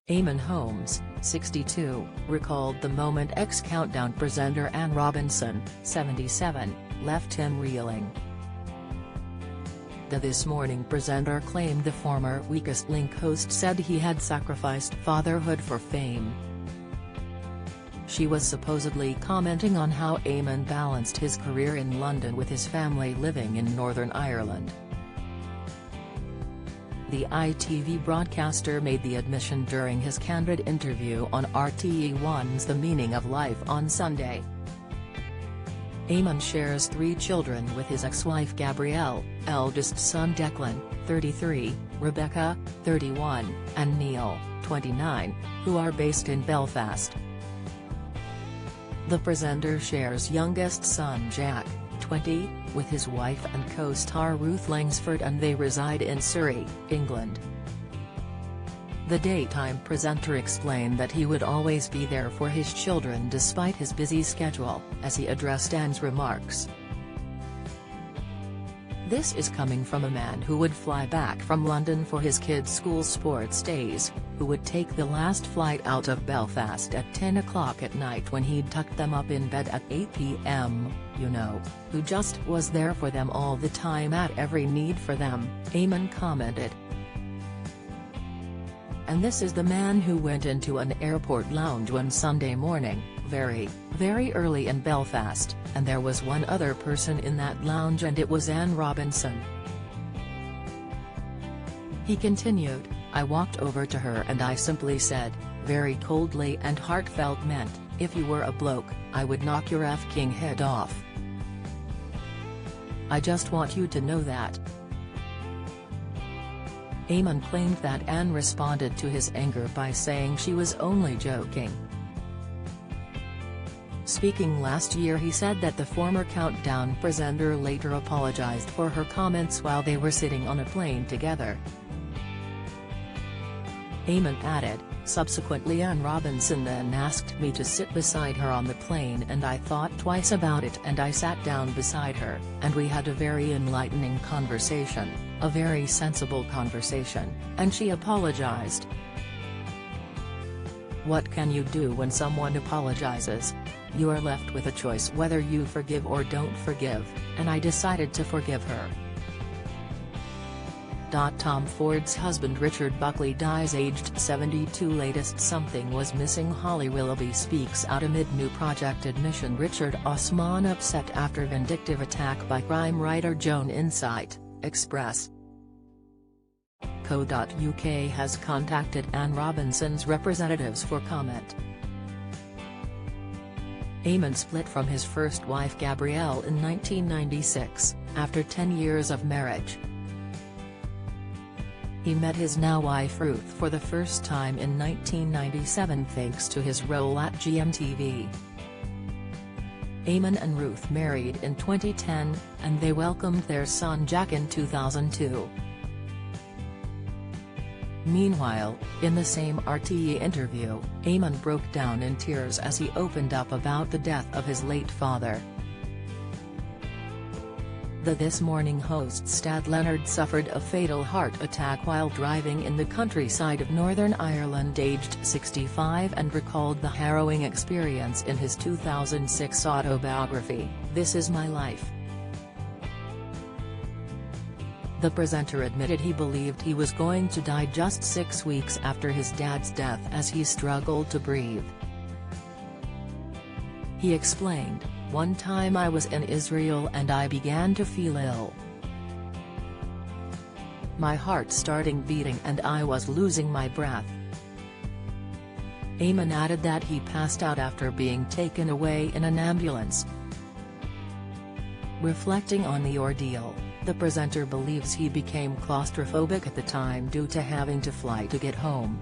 Eamonn Holmes, 62, recalled the moment ex-Countdown presenter Anne Robinson, 77, left him reeling. The This Morning presenter claimed the former Weakest Link host said he had sacrificed fatherhood for fame. She was supposedly commenting on how Eamonn balanced his career in London with his family living in Northern Ireland. The ITV broadcaster made the admission during his candid interview on RTE1's The Meaning of Life on Sunday. Eamonn shares 3 children with his ex-wife Gabrielle, eldest son Declan, 33, Rebecca, 31, and Neil, 29, who are based in Belfast. The presenter shares youngest son Jack, 20, with his wife and co-star Ruth Langsford, and they reside in Surrey, England. The daytime presenter explained that he would always be there for his children despite his busy schedule, as he addressed Anne's remarks. "This is coming from a man who would fly back from London for his kids' school sports days, who would take the last flight out of Belfast at 10 o'clock at night when he'd tuck them up in bed at 8 p.m, you know, who just was there for them all the time at every need for them," Eamonn commented. "And this is the man who went into an airport lounge one Sunday morning, very, very early in Belfast, and there was one other person in that lounge and it was Anne Robinson." He continued, "I walked over to her and I simply said, very coldly and heartfelt meant, if you were a bloke, I would knock your f***ing head off. I just want you to know that." Eamonn claimed that Anne responded to his anger by saying she was only joking. Speaking last year, he said that the former Countdown presenter later apologized for her comments while they were sitting on a plane together. Eamonn added, "Subsequently Anne Robinson then asked me to sit beside her on the plane and I thought twice about it and I sat down beside her, and we had a very enlightening conversation, a very sensible conversation, and she apologized." What can you do when someone apologizes? You are left with a choice whether you forgive or don't forgive, and I decided to forgive her. Tom Ford's husband Richard Buckley dies aged 72. Latest Something Was Missing. Holly Willoughby speaks out amid new project admission. Richard Osman upset after vindictive attack by crime writer Joan Insight, Express. Co.uk has contacted Anne Robinson's representatives for comment. Eamonn split from his first wife Gabrielle in 1996, after 10 years of marriage. He met his now wife Ruth for the first time in 1997 thanks to his role at GMTV. Eamonn and Ruth married in 2010, and they welcomed their son Jack in 2002. Meanwhile, in the same RTE interview, Eamonn broke down in tears as he opened up about the death of his late father. The This Morning host's dad Leonard suffered a fatal heart attack while driving in the countryside of Northern Ireland aged 65 and recalled the harrowing experience in his 2006 autobiography, This Is My Life. The presenter admitted he believed he was going to die just 6 weeks after his dad's death as he struggled to breathe. He explained, "One time I was in Israel and I began to feel ill. My heart starting beating and I was losing my breath." Eamonn added that he passed out after being taken away in an ambulance. Reflecting on the ordeal, the presenter believes he became claustrophobic at the time due to having to fly to get home.